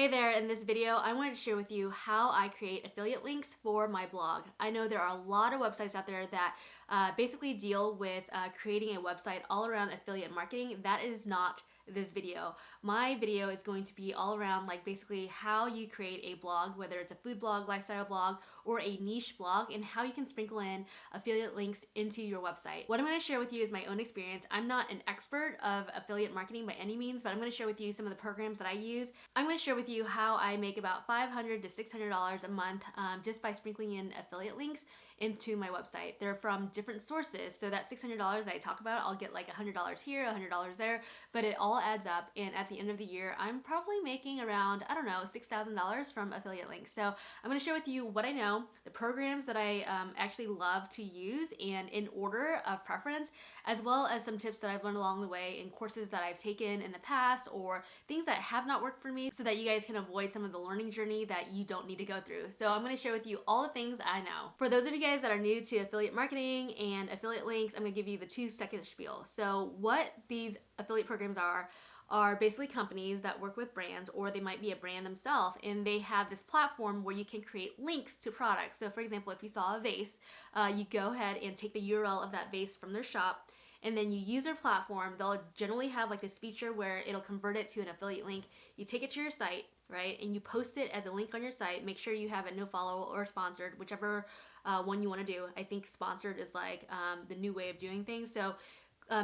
Hey there, in this video, I wanted to share with you how I create affiliate links for my blog. I know there are a lot of websites out there that basically deal with creating a website all around affiliate marketing. That is not this video. My video is going to be all around like basically how you create a blog, whether it's a food blog, lifestyle blog, or a niche blog, and how you can sprinkle in affiliate links into your website. What I'm going to share with you is my own experience. I'm not an expert of affiliate marketing by any means, but I'm going to share with you some of the programs that I use. I'm going to share with you how I make about $500 to $600 a month just by sprinkling in affiliate links into my website. They're from different sources, so that $600 that I talk about, I'll get like $100 here, $100 there, but it all adds up, and at the end of the year, I'm probably making around, I don't know, $6,000 from affiliate links. So I'm going to share with you what I know, the programs that I actually love to use, and in order of preference, as well as some tips that I've learned along the way in courses that I've taken in the past or things that have not worked for me, so that you guys can avoid some of the learning journey that you don't need to go through. So I'm going to share with you all the things I know. For those of you guys that are new to affiliate marketing and affiliate links, I'm going to give you the 2-second spiel. So what these affiliate programs are basically companies that work with brands, or they might be a brand themselves, and they have this platform where you can create links to products. So for example, if you saw a vase, you go ahead and take the URL of that vase from their shop, and then you use their platform. They'll generally have like this feature where it'll convert it to an affiliate link. You take it to your site, right, and you post it as a link on your site. Make sure you have it no follow or sponsored, whichever one you want to do. I think sponsored is like the new way of doing things. So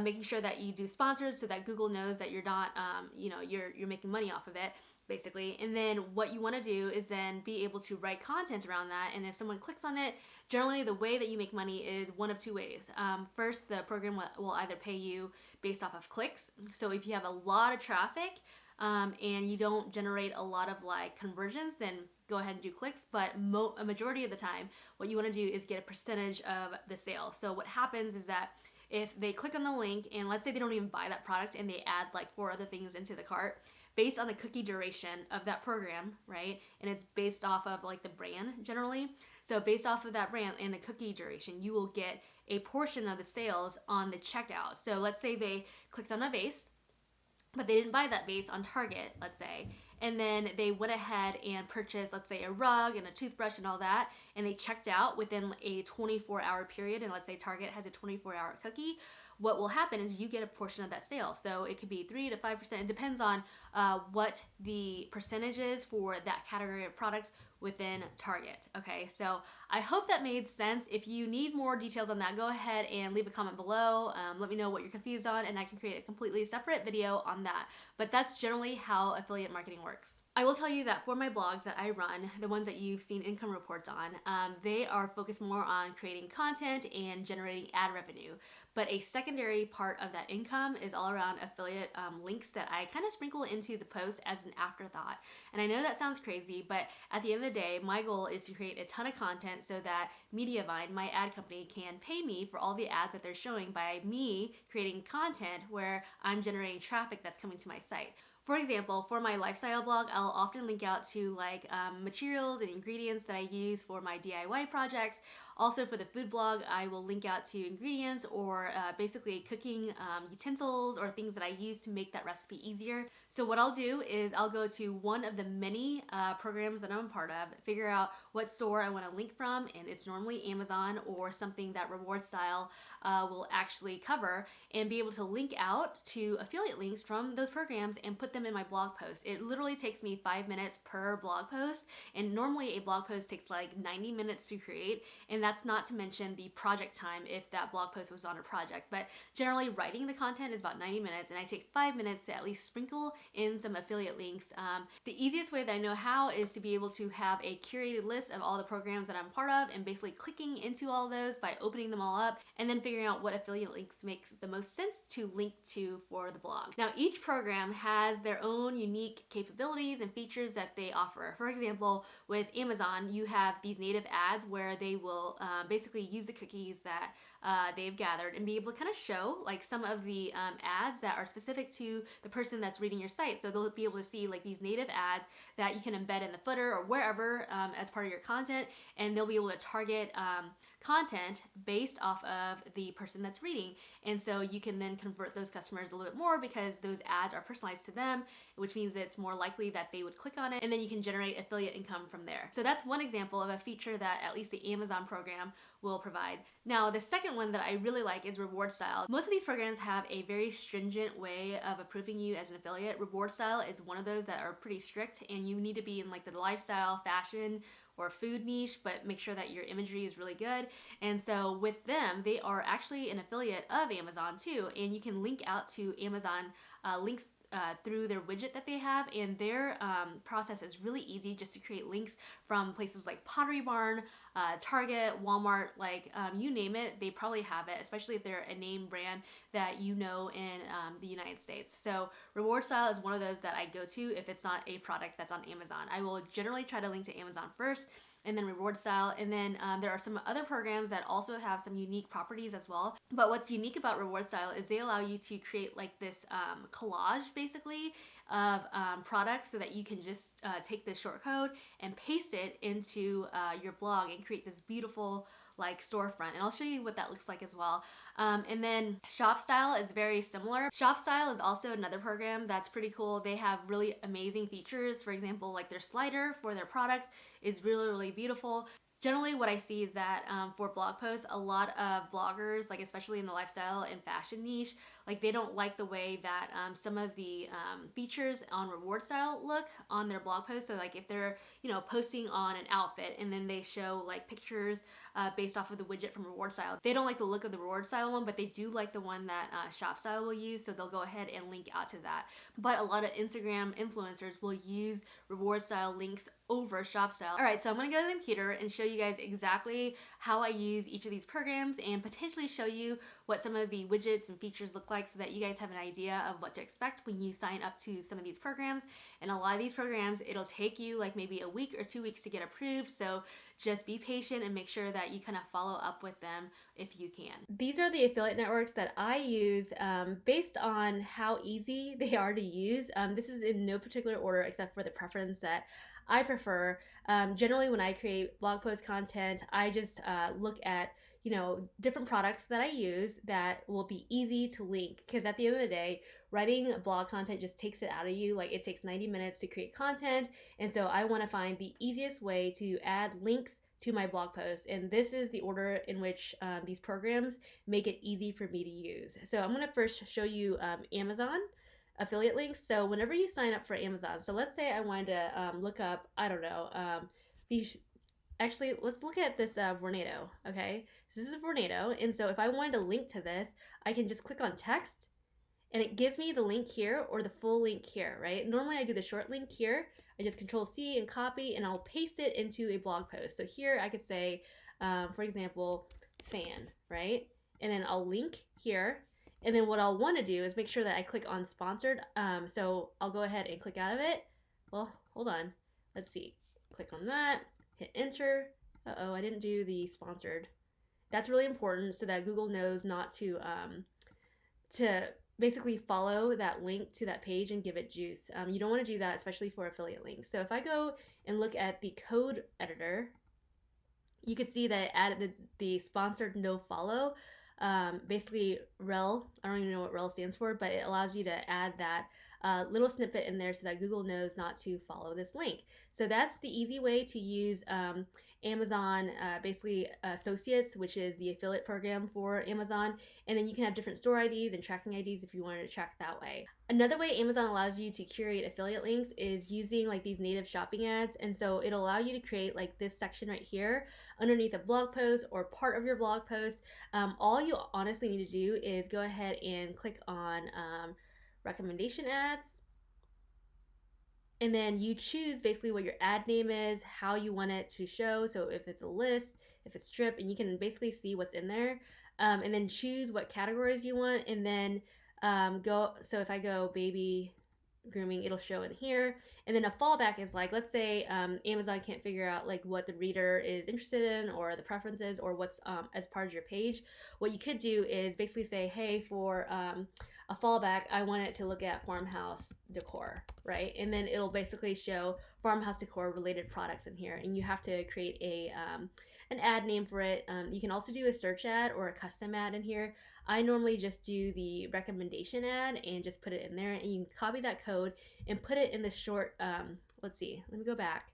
making sure that you do sponsored so that Google knows that you're not, you're making money off of it, basically. And then what you want to do is then be able to write content around that. And if someone clicks on it, generally the way that you make money is one of two ways. First, the program will either pay you based off of clicks. So if you have a lot of traffic and you don't generate a lot of like conversions, then go ahead and do clicks. But a majority of the time, what you want to do is get a percentage of the sale. So what happens is that if they click on the link and let's say they don't even buy that product and they add like 4 other things into the cart, based on the cookie duration of that program, right? And it's based off of like the brand generally. So based off of that brand and the cookie duration, you will get a portion of the sales on the checkout. So let's say they clicked on a vase, but they didn't buy that vase on Target, let's say, and then they went ahead and purchased, let's say, a rug and a toothbrush and all that, and they checked out within a 24-hour period, and let's say Target has a 24-hour cookie, what will happen is you get a portion of that sale. So it could be 3 to 5%. It depends on what the percentage is for that category of products within Target. Okay, so I hope that made sense. If you need more details on that, go ahead and leave a comment below. Let me know what you're confused on, and I can create a completely separate video on that. But that's generally how affiliate marketing works. I will tell you that for my blogs that I run, the ones that you've seen income reports on, they are focused more on creating content and generating ad revenue. But a secondary part of that income is all around affiliate links that I kind of sprinkle into the post as an afterthought. And I know that sounds crazy, but at the end of the day, my goal is to create a ton of content so that Mediavine, my ad company, can pay me for all the ads that they're showing by me creating content where I'm generating traffic that's coming to my site. For example, for my lifestyle blog, I'll often link out to like materials and ingredients that I use for my DIY projects. Also for the food blog, I will link out to ingredients or basically cooking utensils or things that I use to make that recipe easier. So what I'll do is I'll go to one of the many programs that I'm a part of, figure out what store I want to link from, and it's normally Amazon or something that RewardStyle will actually cover, and be able to link out to affiliate links from those programs and put them in my blog post. It literally takes me 5 minutes per blog post, and normally a blog post takes like 90 minutes to create, and that's not to mention the project time if that blog post was on a project. But generally writing the content is about 90 minutes, and I take 5 minutes to at least sprinkle in some affiliate links. The easiest way that I know how is to be able to have a curated list of all the programs that I'm part of, and basically clicking into all those by opening them all up and then figuring out what affiliate links makes the most sense to link to for the blog. Now each program has their own unique capabilities and features that they offer. For example, with Amazon, you have these native ads where they will basically use the cookies that they've gathered and be able to kind of show like some of the ads that are specific to the person that's reading your site. So they'll be able to see like these native ads that you can embed in the footer or wherever as part of your content, and they'll be able to target content based off of the person that's reading. And so you can then convert those customers a little bit more because those ads are personalized to them, which means it's more likely that they would click on it, and then you can generate affiliate income from there. So that's one example of a feature that at least the Amazon program will provide. Now, the second one that I really like is RewardStyle. Most of these programs have a very stringent way of approving you as an affiliate. RewardStyle is one of those that are pretty strict, and you need to be in like the lifestyle, fashion, or food niche, but make sure that your imagery is really good. And so with them, they are actually an affiliate of Amazon too, and you can link out to Amazon links through their widget that they have, and their process is really easy just to create links from places like Pottery Barn, Target, Walmart, like you name it, they probably have it, especially if they're a name brand that you know in the United States. So RewardStyle is one of those that I go to if it's not a product that's on Amazon. I will generally try to link to Amazon first, and then RewardStyle, and then there are some other programs that also have some unique properties as well. But what's unique about RewardStyle is they allow you to create like this collage basically of products, so that you can just take this short code and paste it into your blog and create this beautiful like storefront. And I'll show you what that looks like as well. And then ShopStyle is very similar. ShopStyle is also another program that's pretty cool. They have really amazing features. For example, like their slider for their products is really, really beautiful. Generally, what I see is that for blog posts, a lot of bloggers, like especially in the lifestyle and fashion niche, like they don't like the way that some of the features on RewardStyle look on their blog posts. So like if they're, you know, posting on an outfit and then they show like pictures based off of the widget from RewardStyle, they don't like the look of the RewardStyle one, but they do like the one that ShopStyle will use. So they'll go ahead and link out to that. But a lot of Instagram influencers will use RewardStyle links over ShopStyle. All right, so I'm gonna go to the computer and show you guys exactly how I use each of these programs and potentially show you what some of the widgets and features look like, so that you guys have an idea of what to expect when you sign up to some of these programs. And a lot of these programs, it'll take you like maybe a week or 2 weeks to get approved. So just be patient and make sure that you kind of follow up with them if you can. These are the affiliate networks that I use based on how easy they are to use. This is in no particular order except for the preference that I prefer. Generally, when I create blog post content, I just look at, you know, different products that I use that will be easy to link, because at the end of the day, writing blog content just takes it out of you. Like it takes 90 minutes to create content, and so I want to find the easiest way to add links to my blog posts, and this is the order in which these programs make it easy for me to use. So I'm going to first show you Amazon affiliate links. So whenever you sign up for Amazon, so let's say I wanted to look up, I don't know, actually, let's look at this Vornado, okay? So this is Vornado, and so if I wanted to link to this, I can just click on text, and it gives me the link here or the full link here, right? Normally I do the short link here. I just Control-C and copy, and I'll paste it into a blog post. So here I could say, for example, fan, right? And then I'll link here, and then what I'll want to do is make sure that I click on sponsored. So I'll go ahead and click out of it. Well, hold on. Let's see. Click on that. Hit enter. Uh-oh, I didn't do the sponsored. That's really important so that Google knows not to basically follow that link to that page and give it juice. You don't want to do that, especially for affiliate links. So if I go and look at the code editor, you can see that it added the sponsored no follow. Basically rel, I don't even know what rel stands for, but it allows you to add that little snippet in there so that Google knows not to follow this link. So that's the easy way to use Amazon basically Associates, which is the affiliate program for Amazon. And then you can have different store IDs and tracking IDs if you wanted to track that way. Another way Amazon allows you to curate affiliate links is using like these native shopping ads. And so it'll allow you to create like this section right here underneath a blog post or part of your blog post. All you honestly need to do is go ahead and click on recommendation ads, and then you choose basically what your ad name is, how you want it to show. So if it's a list, if it's strip, and you can basically see what's in there, and then choose what categories you want, and then so if I go baby grooming, it'll show in here. And then a fallback is like, let's say Amazon can't figure out like what the reader is interested in or the preferences or what's as part of your page. What you could do is basically say, hey, for a fallback, I want it to look at farmhouse decor, right? And then it'll basically show farmhouse decor related products in here, and you have to create an ad name for it. You can also do a search ad or a custom ad in here. I normally just do the recommendation ad and just put it in there, and you can copy that code and put it in the short, let's see, let me go back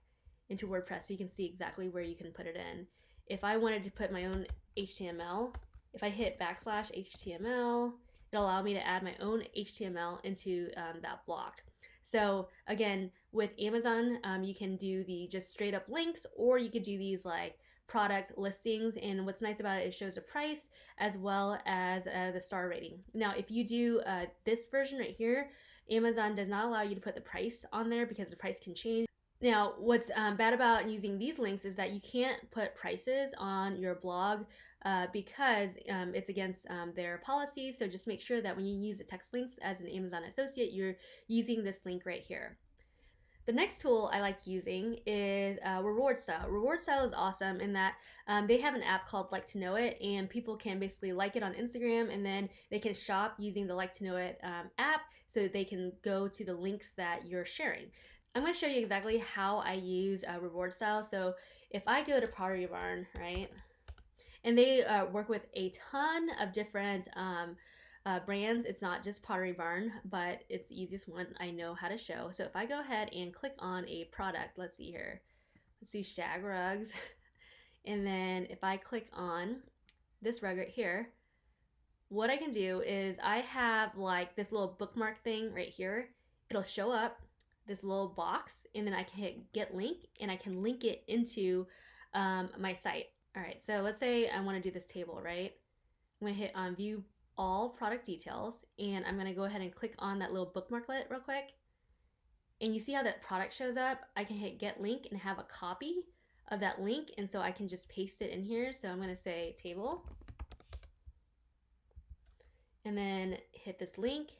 into WordPress so you can see exactly where you can put it in. If I wanted to put my own HTML, if I hit /HTML, it'll allow me to add my own HTML into that block. So again, with Amazon, you can do the just straight up links, or you could do these like product listings, and what's nice about it is it shows a price as well as the star rating. Now if you do this version right here, Amazon does not allow you to put the price on there because the price can change. Now what's bad about using these links is that you can't put prices on your blog because it's against their policies. So just make sure that when you use the text links as an Amazon associate, you're using this link right here. The next tool I like using is RewardStyle. RewardStyle is awesome in that they have an app called Like to Know It, and people can basically like it on Instagram, and then they can shop using the Like to Know It app so they can go to the links that you're sharing. I'm going to show you exactly how I use RewardStyle. So if I go to Pottery Barn, right, and they work with a ton of different brands. It's not just Pottery Barn, but it's the easiest one I know how to show. So if I go ahead and click on a product, let's see here, let's do shag rugs. And then if I click on this rug right here, what I can do is I have like this little bookmark thing right here. It'll show up this little box, and then I can hit get link, and I can link it into my site. All right, so let's say I want to do this table, right? I'm going to hit on view all product details, and I'm going to go ahead and click on that little bookmarklet real quick. And you see how that product shows up? I can hit get link and have a copy of that link, and so I can just paste it in here. So I'm going to say table, and then hit this link.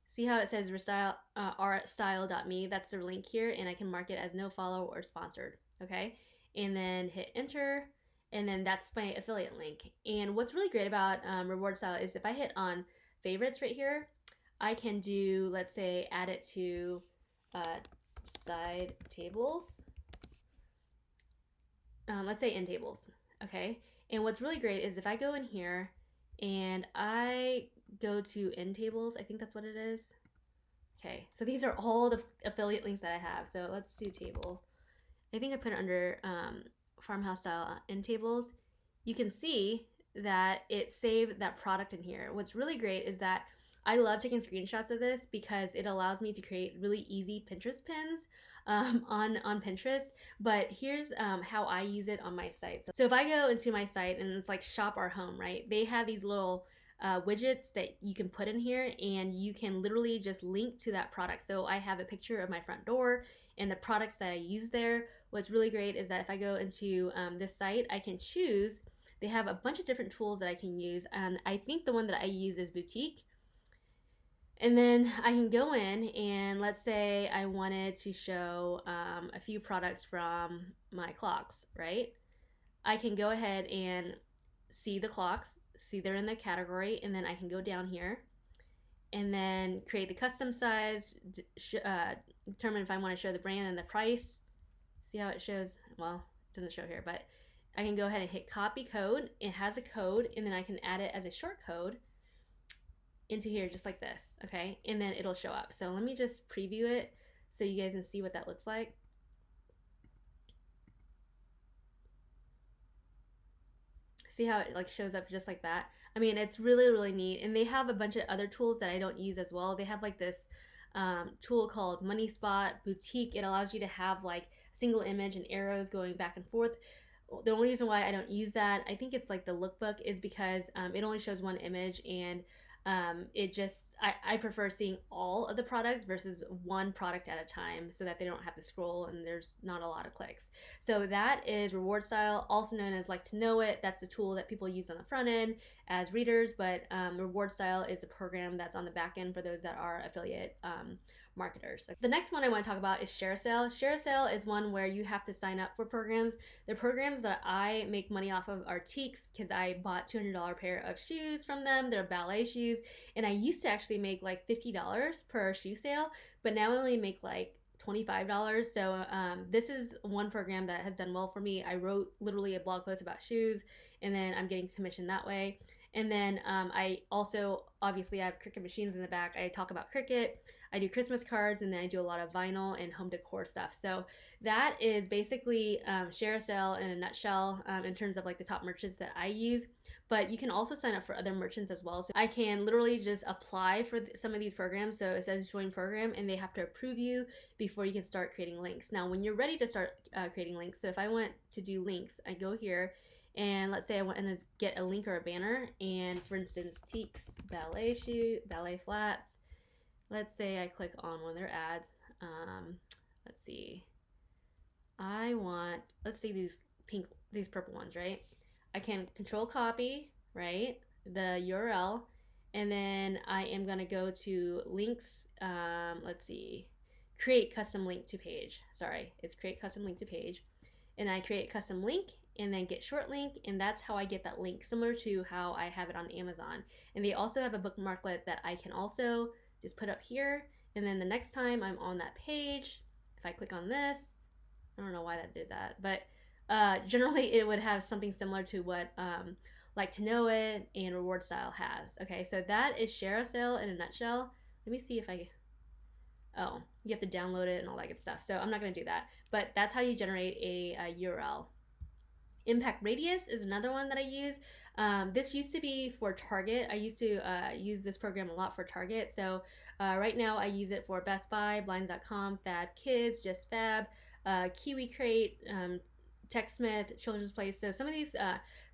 See how it says rstyle.me? That's the link here, and I can mark it as no follow or sponsored. Okay, and then hit enter. And then that's my affiliate link. And what's really great about RewardStyle is if I hit on favorites right here, I can do, let's say, add it to side tables. Let's say end tables, okay? And what's really great is if I go in here and I go to end tables, I think that's what it is. Okay, so these are all the affiliate links that I have. So let's do table. I think I put it under farmhouse style end tables. You can see that it saved that product in here. What's really great is that I love taking screenshots of this because it allows me to create really easy Pinterest pins on Pinterest. But here's how I use it on my site. So if I go into my site and it's like shop our home, right? They have these little widgets that you can put in here, and you can literally just link to that product. So I have a picture of my front door and the products that I use there. What's really great is that if I go into this site, I can choose. They have a bunch of different tools that I can use, and I think the one that I use is Boutique. And then I can go in, and let's say I wanted to show a few products from my clocks, right? I can go ahead and see the clocks, see they're in the category, and then I can go down here and then create the custom size, determine if I want to show the brand and the price. See how it shows? Well, it doesn't show here, but I can go ahead and hit copy code. It has a code, and then I can add it as a short code into here just like this, okay? And then it'll show up. So let me just preview it so you guys can see what that looks like. See how it like shows up just like that? I mean, it's really, really neat. And they have a bunch of other tools that I don't use as well. They have like this tool called Money Spot Boutique. It allows you to have like a single image and arrows going back and forth. The only reason why I don't use that, I think it's like the lookbook, is because it only shows one image, and it just, I prefer seeing all of the products versus one product at a time so that they don't have to scroll and there's not a lot of clicks. So that is RewardStyle, also known as Like to Know It. That's the tool that people use on the front end as readers, but RewardStyle is a program that's on the back end for those that are affiliate marketers. The next one I want to talk about is ShareASale. ShareASale is one where you have to sign up for programs. The programs that I make money off of are Teeks, because I bought $200 pair of shoes from them. They're ballet shoes, and I used to actually make like $50 per shoe sale, but now I only make like $25. So this is one program that has done well for me. I wrote literally a blog post about shoes, and then I'm getting commission that way. And then I also, obviously I have Cricut machines in the back. I talk about Cricut, I do Christmas cards, and then I do a lot of vinyl and home decor stuff. So that is basically ShareASale in a nutshell in terms of like the top merchants that I use. But you can also sign up for other merchants as well. So I can literally just apply for some of these programs. So it says join program, and they have to approve you before you can start creating links. Now, when you're ready to start creating links, so if I want to do links, I go here, and let's say I want to get a link or a banner, and for instance, Teeks ballet shoe, ballet flats. Let's say I click on one of their ads. Let's see. I want, let's see these purple ones, right? I can control copy, right? The URL, and then I am gonna go to links. Let's see, create custom link to page. Sorry, it's create custom link to page, and I create custom link, and then get short link, and that's how I get that link, similar to how I have it on Amazon. And they also have a bookmarklet that I can also just put up here, and then the next time I'm on that page, if I click on this, I don't know why that did that, but generally it would have something similar to what Like to Know It and RewardStyle has. Okay, so that is ShareASale in a nutshell. Let me see if I, oh, you have to download it and all that good stuff. So I'm not gonna do that, but that's how you generate a URL. Impact Radius is another one that I use. This used to be for Target. I used to use this program a lot for Target. So right now I use it for Best Buy, Blinds.com, Fab Kids, Just Fab, Kiwi Crate, TechSmith, Children's Place. So some of these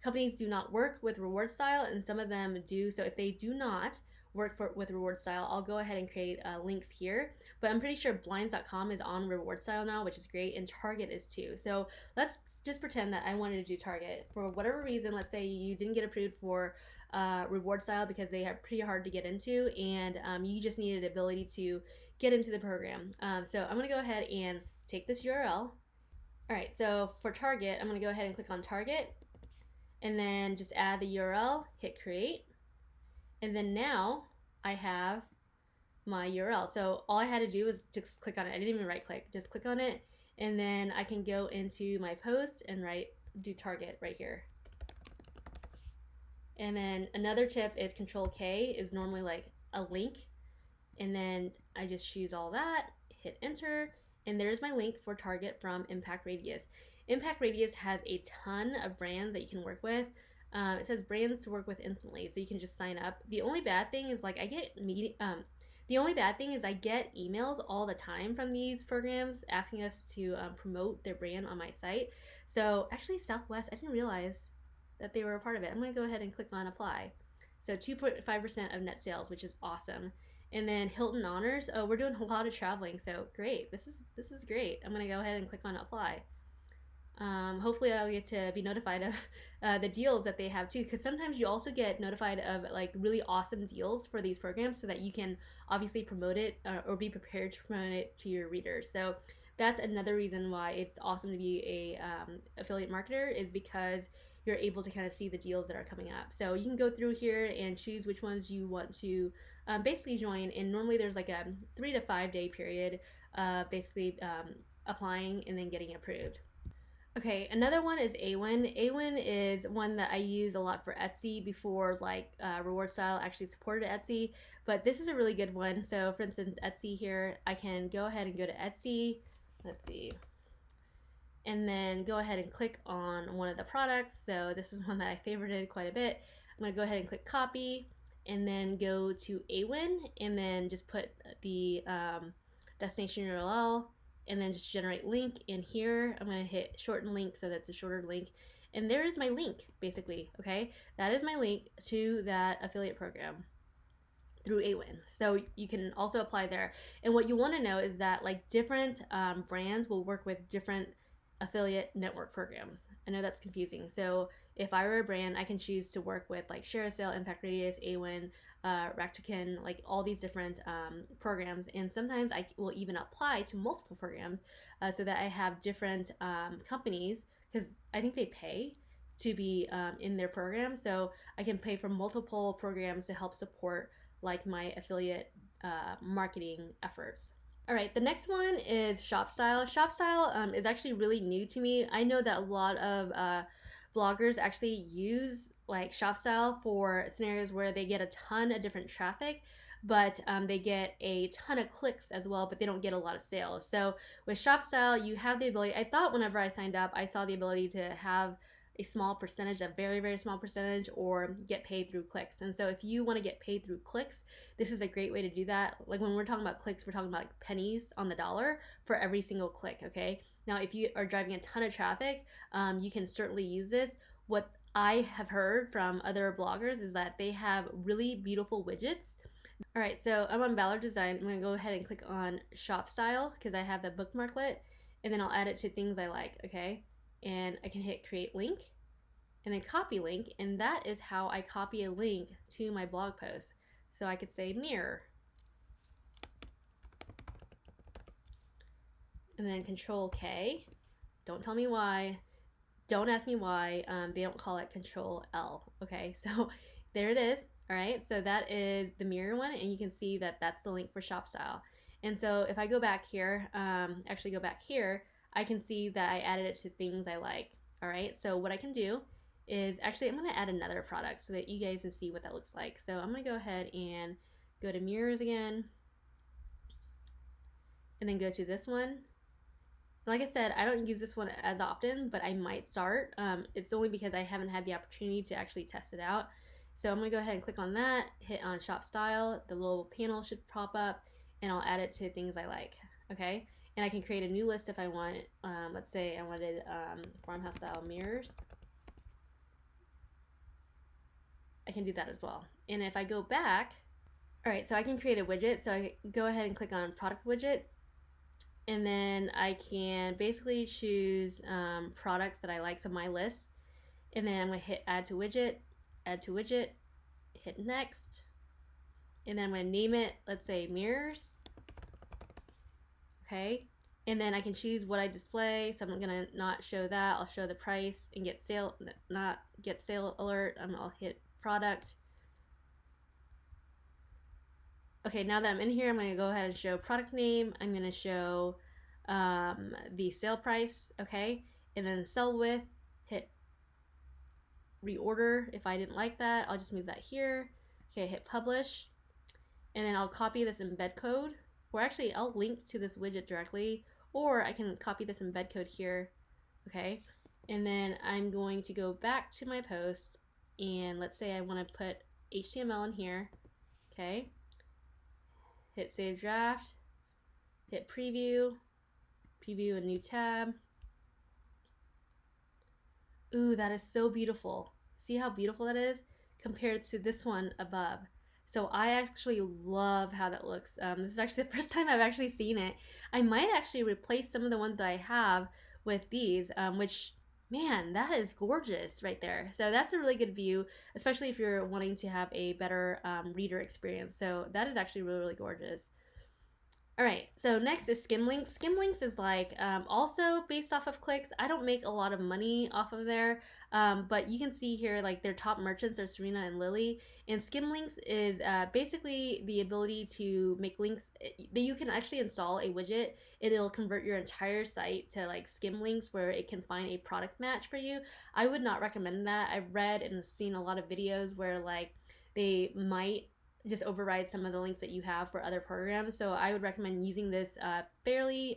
companies do not work with RewardStyle, and some of them do. So if they do not work with RewardStyle, I'll go ahead and create links here. But I'm pretty sure Blinds.com is on RewardStyle now, which is great, and Target is too. So let's just pretend that I wanted to do Target. For whatever reason, let's say you didn't get approved for RewardStyle because they are pretty hard to get into, and you just needed the ability to get into the program. So I'm gonna go ahead and take this URL. All right, so for Target, I'm gonna go ahead and click on Target, and then just add the URL, hit create. And then now I have my URL. So all I had to do was just click on it. I didn't even right click, just click on it. And then I can go into my post and do Target right here. And then another tip is Control K is normally like a link. And then I just choose all that, hit enter, and there's my link for Target from Impact Radius. Impact Radius has a ton of brands that you can work with. It says brands to work with instantly, so you can just sign up. The only bad thing is like I get emails all the time from these programs asking us to promote their brand on my site. So actually Southwest, I didn't realize that they were a part of it. I'm gonna go ahead and click on apply. So 2.5% of net sales, which is awesome. And then Hilton Honors, oh, we're doing a lot of traveling, so great. This is great. I'm gonna go ahead and click on apply. Hopefully I'll get to be notified of the deals that they have too, because sometimes you also get notified of like really awesome deals for these programs so that you can obviously promote it or be prepared to promote it to your readers. So that's another reason why it's awesome to be a affiliate marketer, is because you're able to kind of see the deals that are coming up. So you can go through here and choose which ones you want to basically join, and normally there's like a 3 to 5 day period basically applying and then getting approved. Okay, another one is AWIN. AWIN is one that I use a lot for Etsy before like RewardStyle actually supported Etsy, but this is a really good one. So for instance, Etsy here, I can go ahead and go to Etsy, let's see, and then go ahead and click on one of the products. So this is one that I favorited quite a bit. I'm gonna go ahead and click copy, and then go to AWIN, and then just put the destination URL, and then just generate link in here. I'm gonna hit shorten link, so that's a shorter link. And there is my link, basically, okay? That is my link to that affiliate program through AWIN. So you can also apply there. And what you wanna know is that like different brands will work with different affiliate network programs. I know that's confusing. So if I were a brand, I can choose to work with like ShareASale, Impact Radius, AWIN, Rakuten, like all these different programs. And sometimes I will even apply to multiple programs so that I have different companies, because I think they pay to be in their program. So I can pay for multiple programs to help support like my affiliate marketing efforts. All right, the next one is ShopStyle. ShopStyle is actually really new to me. I know that a lot of bloggers actually use like ShopStyle for scenarios where they get a ton of different traffic, but they get a ton of clicks as well, but they don't get a lot of sales. So with ShopStyle, you have the ability, I thought whenever I signed up, I saw the ability to have a small percentage, a very, very small percentage, or get paid through clicks. And so if you want to get paid through clicks, this is a great way to do that. Like when we're talking about clicks, we're talking about like pennies on the dollar for every single click, okay? Now, if you are driving a ton of traffic, you can certainly use this. What I have heard from other bloggers is that they have really beautiful widgets. All right, so I'm on Ballard Design. I'm gonna go ahead and click on ShopStyle because I have the bookmarklet, and then I'll add it to things I like, okay? And I can hit create link and then copy link, and that is how I copy a link to my blog post. So I could say mirror and then Control K. Don't tell me why. Don't ask me why. They don't call it Control L. Okay, so there it is. All right, so that is the mirror one, and you can see that that's the link for ShopStyle. And so if I go back here, actually go back here, I can see that I added it to things I like. All right, so what I can do is actually I'm going to add another product so that you guys can see what that looks like. So I'm going to go ahead and go to mirrors again, and then go to this one. Like I said, I don't use this one as often, but I might start. It's only because I haven't had the opportunity to actually test it out. So I'm going to go ahead and click on that, hit on ShopStyle, the little panel should pop up, and I'll add it to things I like, okay? And I can create a new list if I want. Let's say I wanted farmhouse style mirrors. I can do that as well. And if I go back, all right, so I can create a widget. So I go ahead and click on product widget, and then I can basically choose products that I like, so my list, and then I'm gonna hit add to widget, hit next, and then I'm gonna name it, let's say mirrors, okay? And then I can choose what I display, so I'm gonna not show that, I'll show the price and get sale, not get sale alert, I'll hit product. Okay, now that I'm in here, I'm going to go ahead and show product name. I'm going to show the sale price, okay? And then sell with, hit reorder. If I didn't like that, I'll just move that here. Okay, hit publish. And then I'll copy this embed code, or actually I'll link to this widget directly, or I can copy this embed code here, okay? And then I'm going to go back to my post, and let's say I want to put HTML in here, okay? Hit save draft, hit preview a new tab. Ooh, that is so beautiful. See how beautiful that is compared to this one above. So I actually love how that looks. This is actually the first time I've actually seen it. I might actually replace some of the ones that I have with these, which, man, that is gorgeous right there. So that's a really good view, especially if you're wanting to have a better reader experience. So that is actually really, really gorgeous. All right, so next is SkimLinks. SkimLinks is like also based off of clicks. I don't make a lot of money off of there, but you can see here like their top merchants are Serena and Lily. And SkimLinks is basically the ability to make links that you can actually install a widget and it'll convert your entire site to like SkimLinks where it can find a product match for you. I would not recommend that. I've read and seen a lot of videos where like they might just override some of the links that you have for other programs. So I would recommend using this fairly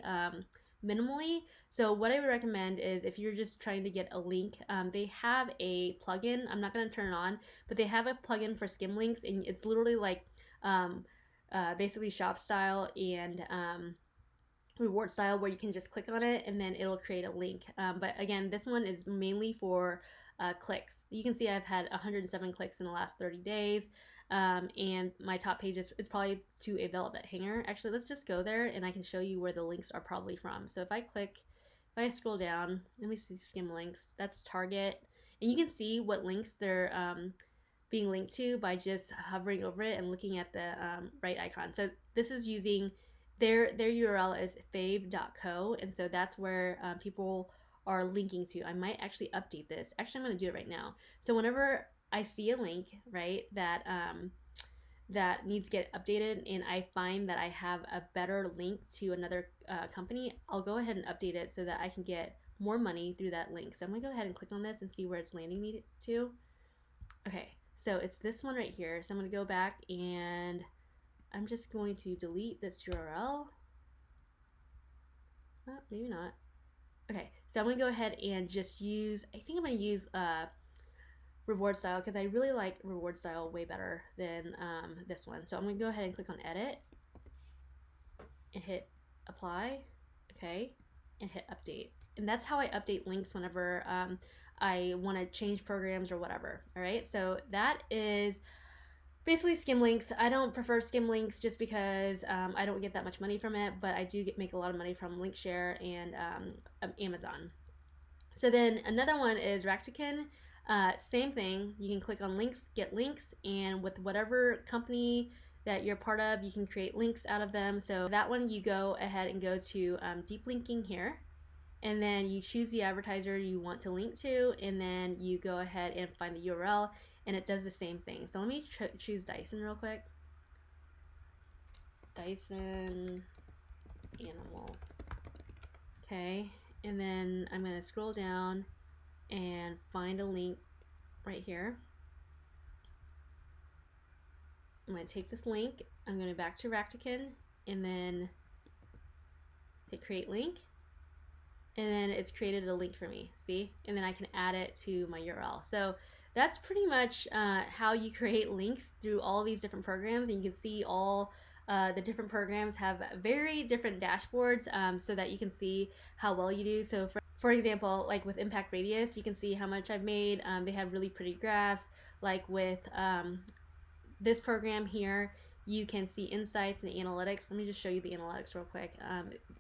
minimally. So what I would recommend is if you're just trying to get a link, they have a plugin. I'm not going to turn it on, but they have a plugin for SkimLinks, and it's literally like basically ShopStyle and RewardStyle, where you can just click on it and then it'll create a link. But again, this one is mainly for clicks. You can see I've had 107 clicks in the last 30 days. And my top page is probably to a velvet hanger. Actually, let's just go there and I can show you where the links are probably from. So if I scroll down, let me see SkimLinks, that's Target. And you can see what links they're being linked to by just hovering over it and looking at the right icon. So this is using, their URL is fave.co, and so that's where people are linking to. I might actually update this. Actually, I'm going to do it right now. So whenever I see a link, right, that that needs to get updated and I find that I have a better link to another company, I'll go ahead and update it so that I can get more money through that link. So I'm gonna go ahead and click on this and see where it's landing me to. Okay, so it's this one right here. So I'm gonna go back and I'm just going to delete this URL. Maybe not. Okay, so I'm gonna go ahead and just use, I think I'm gonna use RewardStyle because I really like RewardStyle way better than this one. So I'm gonna go ahead and click on edit and hit apply, okay, and hit update. And that's how I update links whenever I want to change programs or whatever. All right, so that is basically SkimLinks. I don't prefer SkimLinks just because I don't get that much money from it, but I do make a lot of money from Linkshare and Amazon. So then another one is Rakuten. Same thing. You can click on links, get links, and with whatever company that you're part of, you can create links out of them. So that one, you go ahead and go to deep linking here, and then you choose the advertiser you want to link to, and then you go ahead and find the URL, and it does the same thing. So let me choose Dyson real quick. Dyson animal. Okay, and then I'm going to scroll down and find a link right here. I'm going to take this link, I'm going to back to Rakuten, and then hit create link, and then it's created a link for me, see? And then I can add it to my URL. So that's pretty much how you create links through all these different programs, and you can see all the different programs have very different dashboards so that you can see how well you do. So for example, like with Impact Radius, you can see how much I've made. They have really pretty graphs. Like with this program here, you can see insights and analytics. Let me just show you the analytics real quick.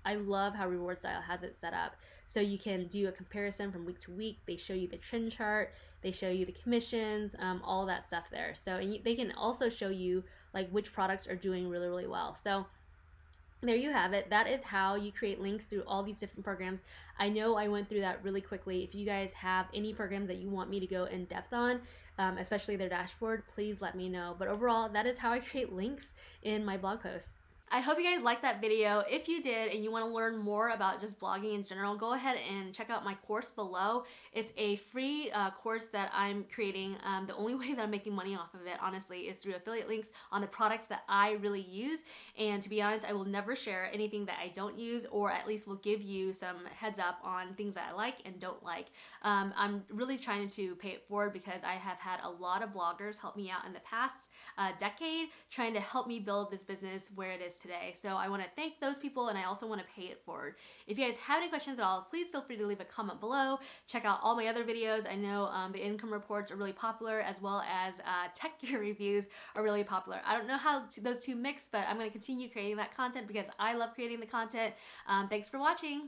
I love how RewardStyle has it set up. So you can do a comparison from week to week. They show you the trend chart. They show you the commissions, all that stuff there. So and they can also show you like which products are doing really, really well. So there you have it. That is how you create links through all these different programs. I know I went through that really quickly. If you guys have any programs that you want me to go in depth on, especially their dashboard, please let me know. But overall, that is how I create links in my blog posts. I hope you guys liked that video. If you did and you want to learn more about just blogging in general, go ahead and check out my course below. It's a free course that I'm creating. The only way that I'm making money off of it, honestly, is through affiliate links on the products that I really use. And to be honest, I will never share anything that I don't use, or at least will give you some heads up on things that I like and don't like. I'm really trying to pay it forward because I have had a lot of bloggers help me out in the past decade trying to help me build this business where it is today. So I want to thank those people, and I also want to pay it forward. If you guys have any questions at all, please feel free to leave a comment below. Check out all my other videos. I know the income reports are really popular, as well as tech gear reviews are really popular. I don't know how those two mix, but I'm going to continue creating that content because I love creating the content. Thanks for watching.